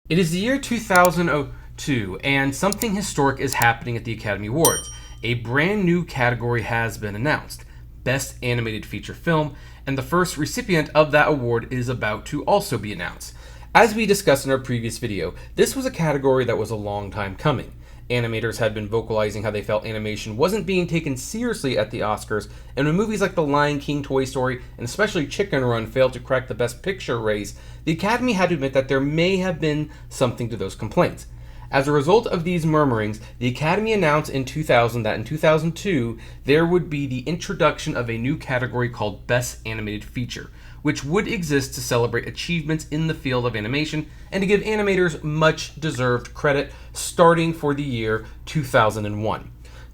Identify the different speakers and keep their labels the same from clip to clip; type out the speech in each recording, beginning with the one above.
Speaker 1: It is the year 2002, and something historic is happening at the Academy Awards. A brand new category has been announced, Best Animated Feature Film, and the first recipient of that award is about to also be announced. As we discussed in our previous video, this was a category that was a long time coming. Animators had been vocalizing how they felt animation wasn't being taken seriously at the Oscars, and when movies like The Lion King, Toy Story, and especially Chicken Run failed to crack the Best Picture race, the Academy had to admit that there may have been something to those complaints. As a result of these murmurings, the Academy announced in 2000 that in 2002 there would be the introduction of a new category called Best Animated Feature, which would exist to celebrate achievements in the field of animation and to give animators much deserved credit starting for the year 2001.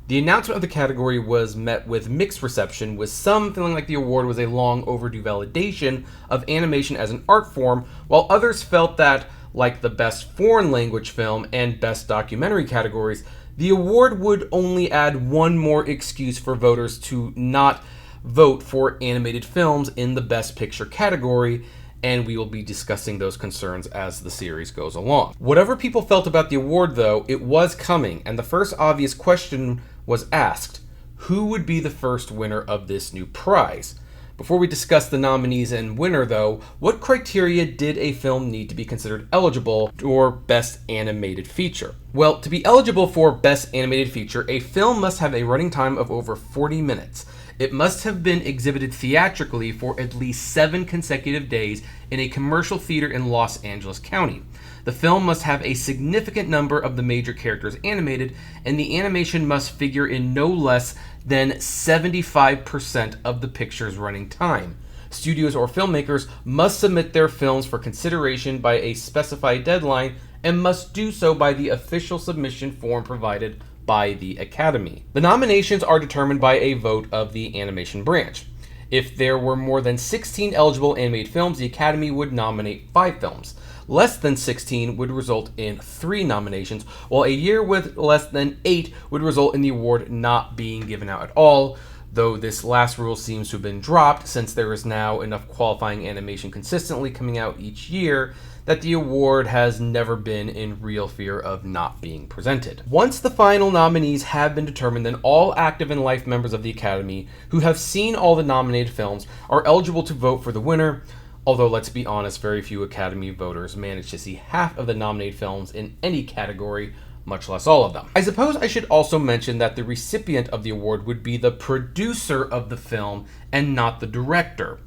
Speaker 1: The announcement of the category was met with mixed reception, with some feeling like the award was a long overdue validation of animation as an art form, while others felt that, like the Best Foreign Language Film and Best Documentary categories, the award would only add one more excuse for voters to not vote for animated films in the Best Picture category, and we will be discussing those concerns as the series goes along. Whatever people felt about the award, though, it was coming, and the first obvious question was asked: who would be the first winner of this new prize? Before we discuss the nominees and winner, though, what criteria did a film need to be considered eligible for Best Animated Feature? Well, to be eligible for Best Animated Feature, a film must have a running time of over 40 minutes. It must have been exhibited theatrically for at least 7 consecutive days in a commercial theater in Los Angeles County. The film must have a significant number of the major characters animated, and the animation must figure in no less than 75% of the picture's running time. Studios or filmmakers must submit their films for consideration by a specified deadline and must do so by the official submission form provided by the Academy. The nominations are determined by a vote of the animation branch. If there were more than 16 eligible animated films, the Academy would nominate 5 films. Less than 16 would result in 3 nominations, while a year with less than 8 would result in the award not being given out at all, though this last rule seems to have been dropped since there is now enough qualifying animation consistently coming out each year that the award has never been in real fear of not being presented. Once the final nominees have been determined, then all active and life members of the Academy who have seen all the nominated films are eligible to vote for the winner, although let's be honest, very few Academy voters manage to see half of the nominated films in any category, much less all of them. I suppose I should also mention that the recipient of the award would be the producer of the film and not the director.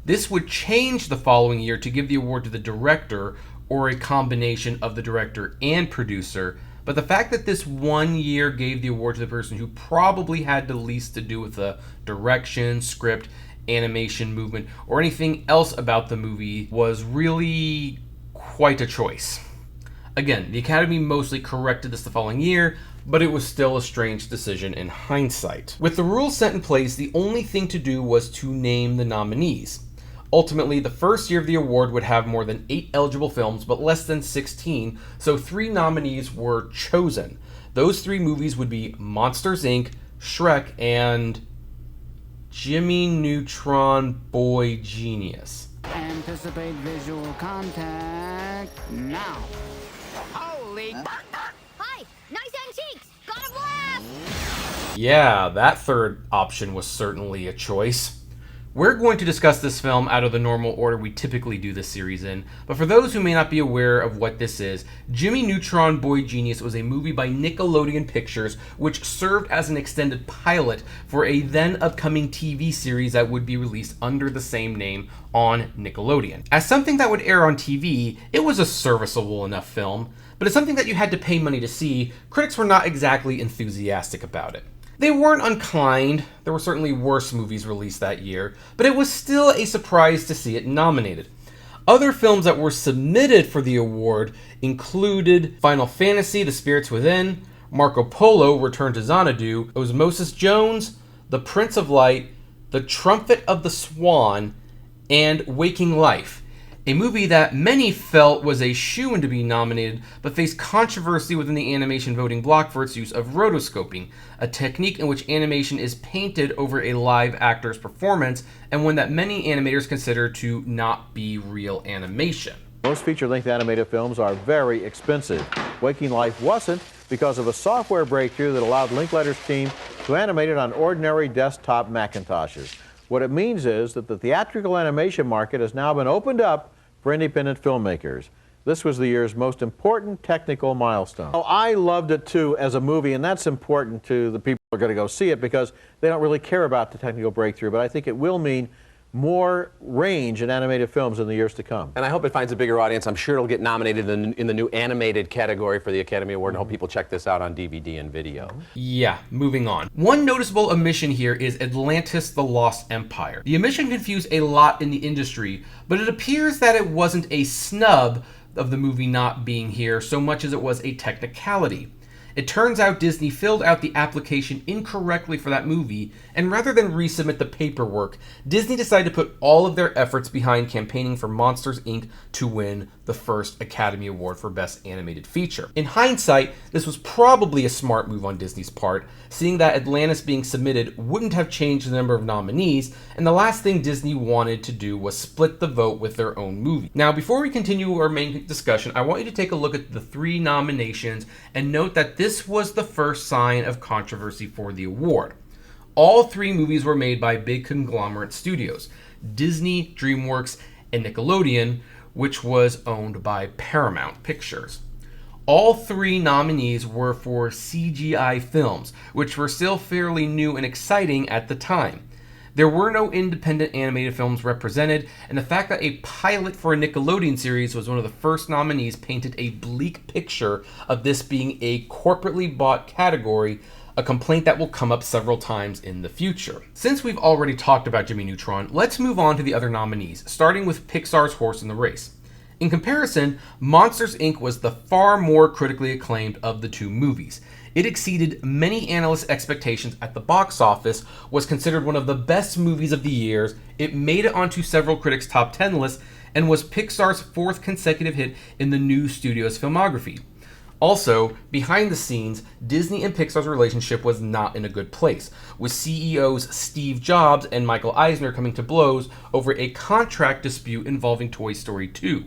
Speaker 1: This would change the following year to give the award to the director or a combination of the director and producer, but the fact that this one year gave the award to the person who probably had the least to do with the direction, script, animation, movement, or anything else about the movie was really quite a choice. Again, the Academy mostly corrected this the following year, but it was still a strange decision in hindsight. With the rules set in place, the only thing to do was to name the nominees. Ultimately, the first year of the award would have more than 8 eligible films, but less than 16, so 3 nominees were chosen. Those 3 movies would be Monsters, Inc., Shrek, and Jimmy Neutron Boy Genius.
Speaker 2: Anticipate visual contact now. Holy...
Speaker 3: Hi! Nice antiques! Got a blast!
Speaker 1: Yeah, that third option was certainly a choice. We're going to discuss this film out of the normal order we typically do this series in, but for those who may not be aware of what this is, Jimmy Neutron Boy Genius was a movie by Nickelodeon Pictures which served as an extended pilot for a then upcoming TV series that would be released under the same name on Nickelodeon. As something that would air on TV, it was a serviceable enough film, but as something that you had to pay money to see, critics were not exactly enthusiastic about it. They weren't unkind, there were certainly worse movies released that year, but it was still a surprise to see it nominated. Other films that were submitted for the award included Final Fantasy: The Spirits Within, Marco Polo: Return to Xanadu, Osmosis Jones, The Prince of Light, The Trumpet of the Swan, and Waking Life, a movie that many felt was a shoo-in to be nominated, but faced controversy within the animation voting block for its use of rotoscoping, a technique in which animation is painted over a live actor's performance, and one that many animators consider to not be real animation.
Speaker 4: Most feature-length animated films are very expensive. Waking Life wasn't because of a software breakthrough that allowed Linkletter's team to animate it on ordinary desktop Macintoshes. What it means is that the theatrical animation market has now been opened up for independent filmmakers. This was the year's most important technical milestone. Oh, I loved it too as a movie, and that's important to the people who are going to go see it because they don't really care about the technical breakthrough, but I think it will mean more range in animated films in the years to come.
Speaker 5: And I hope it finds a bigger audience. I'm sure it'll get nominated in the new animated category for the Academy Award, and I hope people check this out on DVD and video.
Speaker 1: Yeah, moving on. One noticeable omission here is Atlantis: The Lost Empire. The omission confused a lot in the industry, but it appears that it wasn't a snub of the movie not being here so much as it was a technicality. It turns out Disney filled out the application incorrectly for that movie, and rather than resubmit the paperwork, Disney decided to put all of their efforts behind campaigning for Monsters, Inc. to win the first Academy Award for Best Animated Feature. In hindsight, this was probably a smart move on Disney's part, seeing that Atlantis being submitted wouldn't have changed the number of nominees, and the last thing Disney wanted to do was split the vote with their own movie. Now, before we continue our main discussion, I want you to take a look at the 3 nominations and note that this was the first sign of controversy for the award. All 3 movies were made by big conglomerate studios, Disney, DreamWorks, and Nickelodeon, which was owned by Paramount Pictures. All 3 nominees were for CGI films, which were still fairly new and exciting at the time. There were no independent animated films represented, and the fact that a pilot for a Nickelodeon series was one of the first nominees painted a bleak picture of this being a corporately bought category, a complaint that will come up several times in the future. Since we've already talked about Jimmy Neutron, let's move on to the other nominees, starting with Pixar's Horse in the Race. In comparison, Monsters, Inc. was the far more critically acclaimed of the 2 movies. It exceeded many analysts' expectations at the box office, was considered one of the best movies of the year, it made it onto several critics' top 10 lists, and was Pixar's 4th consecutive hit in the new studio's filmography. Also, behind the scenes, Disney and Pixar's relationship was not in a good place, with CEOs Steve Jobs and Michael Eisner coming to blows over a contract dispute involving Toy Story 2.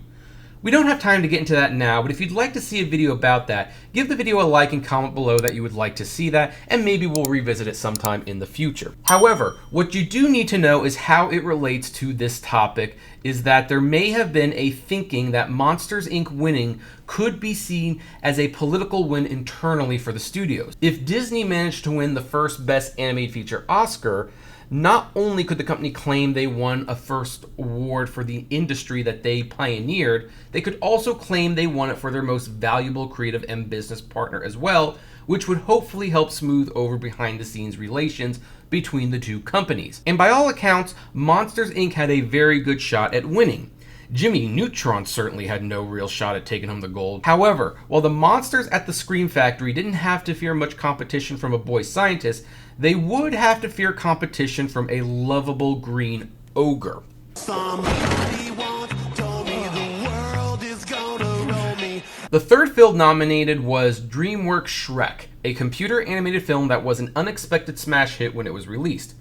Speaker 1: We don't have time to get into that now, but if you'd like to see a video about that, give the video a like and comment below that you would like to see that, and maybe we'll revisit it sometime in the future. However, what you do need to know is how it relates to this topic is that there may have been a thinking that Monsters, Inc. winning could be seen as a political win internally for the studios. If Disney managed to win the first Best Animated Feature Oscar, not only could the company claim they won a first award for the industry that they pioneered, they could also claim they won it for their most valuable creative and business partner as well, which would hopefully help smooth over behind-the-scenes relations between the 2 companies. And by all accounts, Monsters, Inc. had a very good shot at winning. Jimmy Neutron certainly had no real shot at taking home the gold. However, while the monsters at the Scream Factory didn't have to fear much competition from a boy scientist, they would have to fear competition from a lovable green ogre. Somebody once told me the world is gonna roll me. The third film nominated was DreamWorks' Shrek, a computer animated film that was an unexpected smash hit when it was released.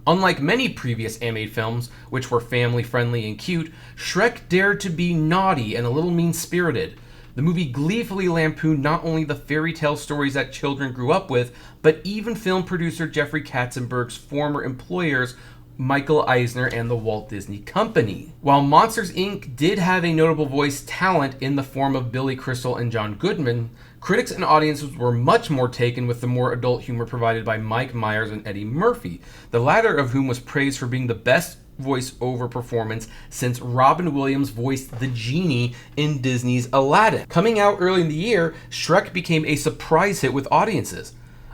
Speaker 1: Unlike many previous animated films, which were family-friendly and cute, Shrek dared to be naughty and a little mean-spirited. The movie gleefully lampooned not only the fairy tale stories that children grew up with, but even film producer Jeffrey Katzenberg's former employers, Michael Eisner and the Walt Disney Company. While Monsters, Inc. did have a notable voice talent in the form of Billy Crystal and John Goodman, critics and audiences were much more taken with the more adult humor provided by Mike Myers and Eddie Murphy, the latter of whom was praised for being the best voice-over performance since Robin Williams voiced the genie in Disney's Aladdin. Coming out early in the year, Shrek became a surprise hit with audiences.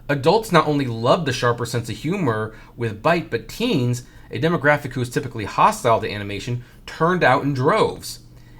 Speaker 1: Adults not only loved the sharper sense of humor with bite, but teens, a demographic who is typically hostile to animation, turned out in droves.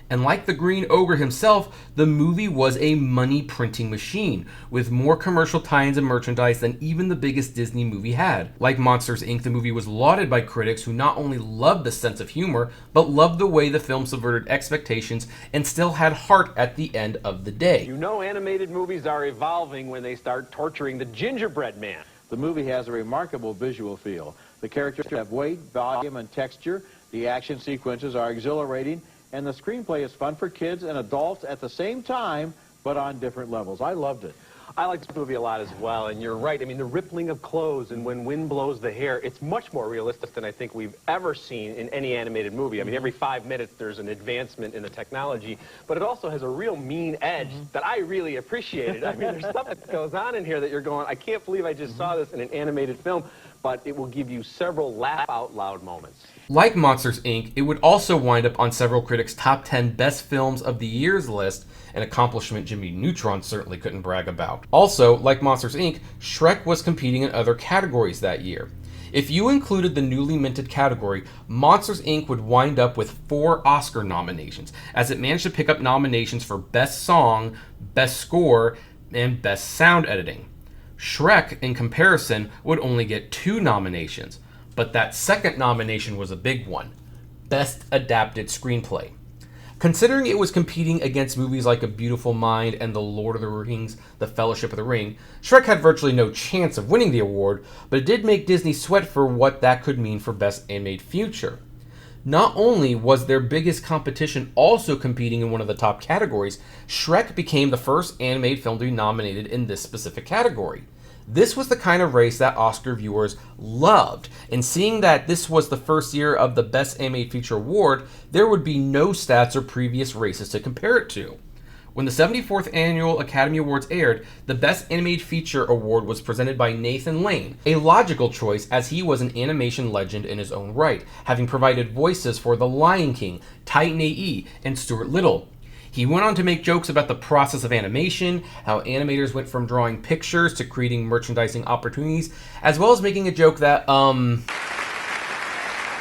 Speaker 1: And like the Green Ogre himself, the movie was a money-printing machine, with more commercial tie-ins and merchandise than even the biggest Disney movie had. Like Monsters, Inc., the movie was lauded by critics who not only loved the sense of humor, but loved the way the film subverted expectations and still had heart at the end of the day.
Speaker 6: You know animated movies are evolving when they start torturing the gingerbread man.
Speaker 4: The movie has a remarkable visual feel. The characters have weight, volume, and texture. The action sequences are exhilarating, and the screenplay is fun for kids and adults at the same time, but on different levels. I loved it.
Speaker 6: I like this movie a lot as well, and you're right. I mean, the rippling of clothes and when wind blows the hair, it's much more realistic than I think we've ever seen in any animated movie. I mean, every 5 minutes there's an advancement in the technology, but it also has a real mean edge that I really appreciated. I mean, there's stuff that goes on in here that you're going, I can't believe I just saw this in an animated film, but it will give you several laugh-out-loud moments.
Speaker 1: Like Monsters, Inc., it would also wind up on several critics' top 10 best films of the year's list, an accomplishment Jimmy Neutron certainly couldn't brag about. Also, like Monsters, Inc., Shrek was competing in other categories that year. If you included the newly minted category, Monsters, Inc. would wind up with 4 Oscar nominations, as it managed to pick up nominations for Best Song, Best Score, and Best Sound Editing. Shrek, in comparison, would only get 2 nominations, but that second nomination was a big one: Best Adapted Screenplay. Considering it was competing against movies like A Beautiful Mind and The Lord of the Rings, The Fellowship of the Ring, Shrek had virtually no chance of winning the award, but it did make Disney sweat for what that could mean for Best Animated Feature. Not only was their biggest competition also competing in one of the top categories, Shrek became the first animated film to be nominated in this specific category. This was the kind of race that Oscar viewers loved, and seeing that this was the first year of the Best Animated Feature award, there would be no stats or previous races to compare it to. When the 74th Annual Academy Awards aired, the Best Animated Feature award was presented by Nathan Lane, a logical choice as he was an animation legend in his own right, having provided voices for The Lion King, Titan A.E., and Stuart Little. He went on to make jokes about the process of animation, how animators went from drawing pictures to creating merchandising opportunities, as well as making a joke that,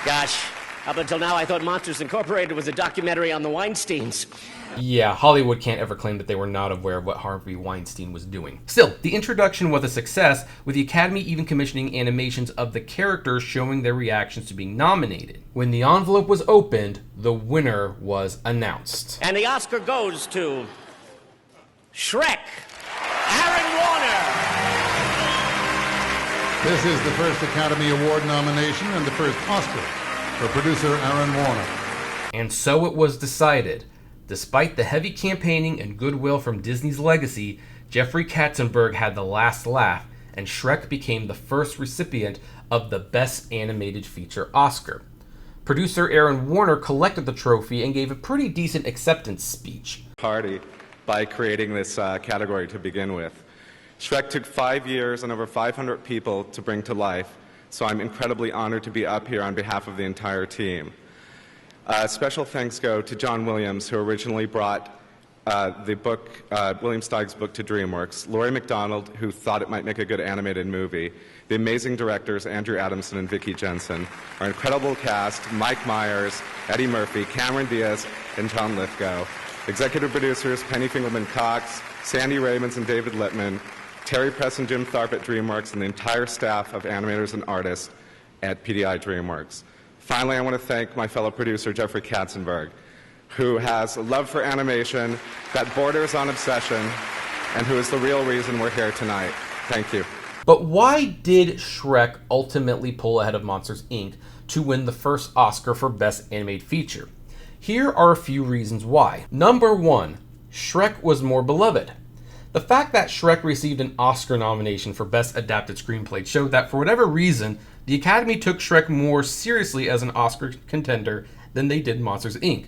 Speaker 7: Gosh, up until now I thought Monsters Incorporated was a documentary on the Weinsteins.
Speaker 1: Yeah, Hollywood can't ever claim that they were not aware of what Harvey Weinstein was doing. Still, the introduction was a success, with the Academy even commissioning animations of the characters showing their reactions to being nominated. When the envelope was opened, the winner was announced.
Speaker 7: And the Oscar goes to Shrek, Aaron Warner.
Speaker 8: This is the first Academy Award nomination and the first Oscar for producer Aaron Warner.
Speaker 1: And so it was decided. Despite the heavy campaigning and goodwill from Disney's legacy, Jeffrey Katzenberg had the last laugh, and Shrek became the first recipient of the Best Animated Feature Oscar. Producer Aaron Warner collected the trophy and gave a pretty decent acceptance speech.
Speaker 9: Party by creating this category to begin with. Shrek took 5 years and over 500 people to bring to life, so I'm incredibly honored to be up here on behalf of the entire team. Special thanks go to John Williams, who originally brought the book, William Steig's book, to DreamWorks, Laurie McDonald, who thought it might make a good animated movie, the amazing directors Andrew Adamson and Vicki Jensen, our incredible cast, Mike Myers, Eddie Murphy, Cameron Diaz, and John Lithgow, executive producers Penny Finkelman-Cox, Sandy Ravens and David Littman, Terry Press and Jim Tharp at DreamWorks, and the entire staff of animators and artists at PDI DreamWorks. Finally, I want to thank my fellow producer, Jeffrey Katzenberg, who has a love for animation that borders on obsession and who is the real reason we're here tonight. Thank you.
Speaker 1: But why did Shrek ultimately pull ahead of Monsters, Inc. to win the first Oscar for Best Animated Feature? Here are a few reasons why. Number 1, Shrek was more beloved. The fact that Shrek received an Oscar nomination for Best Adapted Screenplay showed that for whatever reason, the Academy took Shrek more seriously as an Oscar contender than they did Monsters, Inc.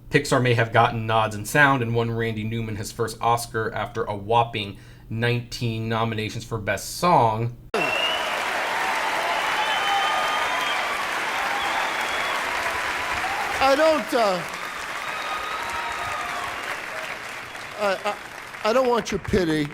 Speaker 1: Pixar may have gotten nods and sound and won Randy Newman his first Oscar after a whopping 19 nominations for Best Song.
Speaker 8: I don't want your pity.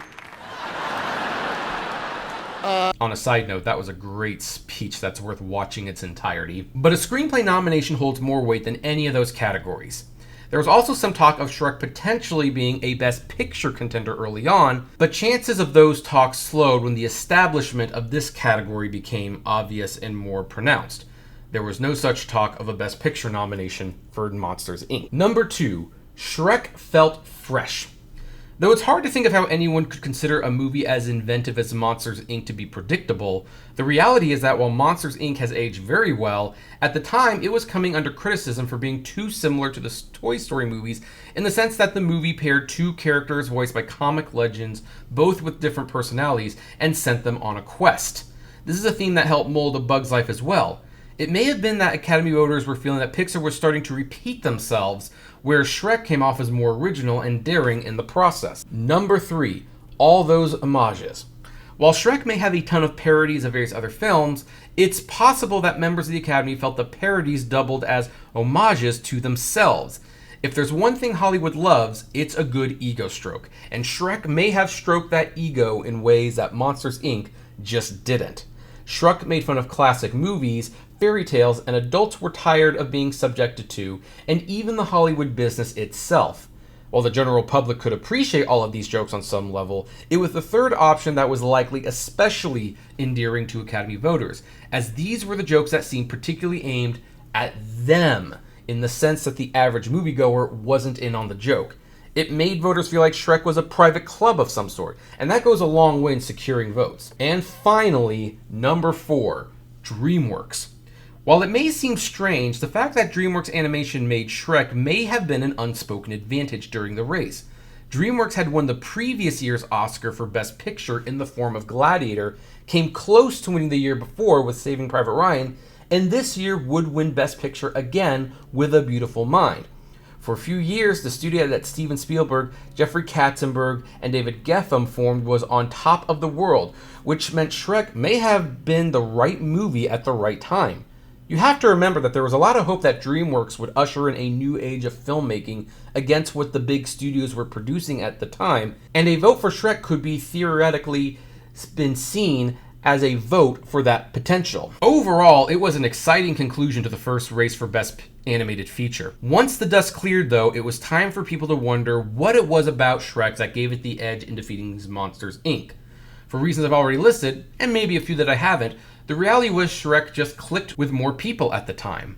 Speaker 1: On a side note, that was a great speech that's worth watching its entirety. But a screenplay nomination holds more weight than any of those categories. There was also some talk of Shrek potentially being a Best Picture contender early on, but chances of those talks slowed when the establishment of this category became obvious and more pronounced. There was no such talk of a Best Picture nomination for Monsters, Inc. Number 2, Shrek felt fresh. Though it's hard to think of how anyone could consider a movie as inventive as Monsters, Inc. to be predictable, the reality is that while Monsters, Inc. has aged very well, at the time it was coming under criticism for being too similar to the Toy Story movies in the sense that the movie paired two characters voiced by comic legends, both with different personalities, and sent them on a quest. This is a theme that helped mold A Bug's Life as well. It may have been that Academy voters were feeling that Pixar was starting to repeat themselves, where Shrek came off as more original and daring in the process. Number 3, all those homages. While Shrek may have a ton of parodies of various other films, it's possible that members of the Academy felt the parodies doubled as homages to themselves. If there's one thing Hollywood loves, it's a good ego stroke, and Shrek may have stroked that ego in ways that Monsters, Inc. just didn't. Shrek made fun of classic movies, fairy tales, and adults were tired of being subjected to, and even the Hollywood business itself. While the general public could appreciate all of these jokes on some level, it was the third option that was likely especially endearing to Academy voters, as these were the jokes that seemed particularly aimed at them, in the sense that the average moviegoer wasn't in on the joke. It made voters feel like Shrek was a private club of some sort, and that goes a long way in securing votes. And finally, number 4, DreamWorks. While it may seem strange, the fact that DreamWorks Animation made Shrek may have been an unspoken advantage during the race. DreamWorks had won the previous year's Oscar for Best Picture in the form of Gladiator, came close to winning the year before with Saving Private Ryan, and this year would win Best Picture again with A Beautiful Mind. For a few years, the studio that Steven Spielberg, Jeffrey Katzenberg, and David Geffen formed was on top of the world, which meant Shrek may have been the right movie at the right time. You have to remember that there was a lot of hope that DreamWorks would usher in a new age of filmmaking against what the big studios were producing at the time, and a vote for Shrek could be theoretically been seen as a vote for that potential. Overall, it was an exciting conclusion to the first race for Best Animated Feature. Once the dust cleared, though, it was time for people to wonder what it was about Shrek that gave it the edge in defeating Monsters, Inc. For reasons I've already listed, and maybe a few that I haven't, the reality was Shrek just clicked with more people at the time.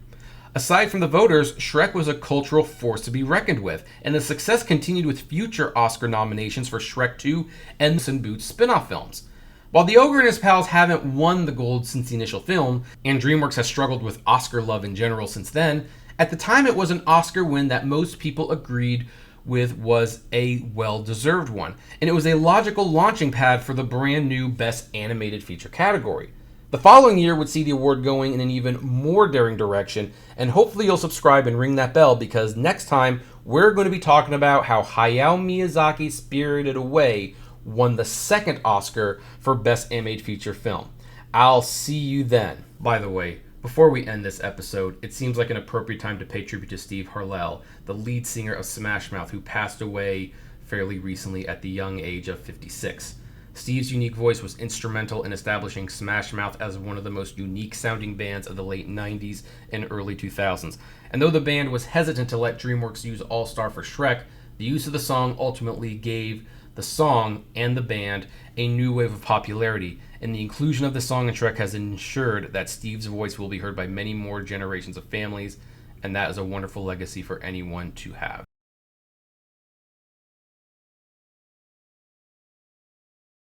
Speaker 1: Aside from the voters, Shrek was a cultural force to be reckoned with, and the success continued with future Oscar nominations for Shrek 2 and Puss in Boots spin-off films. While the Ogre and his pals haven't won the gold since the initial film, and DreamWorks has struggled with Oscar love in general since then, at the time it was an Oscar win that most people agreed with was a well-deserved one, and it was a logical launching pad for the brand new Best Animated Feature category. The following year would see the award going in an even more daring direction, and hopefully you'll subscribe and ring that bell because next time we're going to be talking about how Hayao Miyazaki's Spirited Away won the second Oscar for Best Animated Feature Film. I'll see you then. By the way, before we end this episode, it seems like an appropriate time to pay tribute to Steve Harlell, the lead singer of Smash Mouth, who passed away fairly recently at the young age of 56. Steve's unique voice was instrumental in establishing Smash Mouth as one of the most unique sounding bands of the late 90s and early 2000s. And though the band was hesitant to let DreamWorks use All Star for Shrek, the use of the song ultimately gave the song and the band a new wave of popularity, and the inclusion of the song in Shrek has ensured that Steve's voice will be heard by many more generations of families, and that is a wonderful legacy for anyone to have.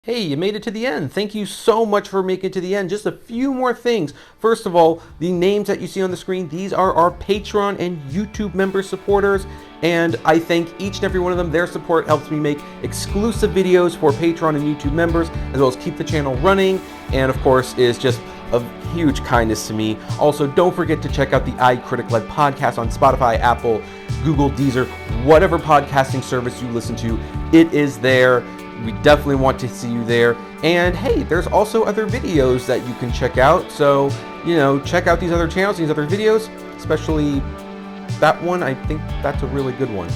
Speaker 1: Hey, you made it to the end. Thank you so much for making it to the end. Just a few more things. First of all, the names that you see on the screen, these are our Patreon and YouTube member supporters, and I thank each and every one of them. Their support helps me make exclusive videos for Patreon and YouTube members, as well as keep the channel running, and of course is just of huge kindness to me. Also, don't forget to check out the iCritic-led podcast on Spotify, Apple, Google, Deezer, whatever podcasting service you listen to, it is there. We definitely want to see you there. And hey, there's also other videos that you can check out. So, check out these other channels, these other videos, especially that one. I think that's a really good one.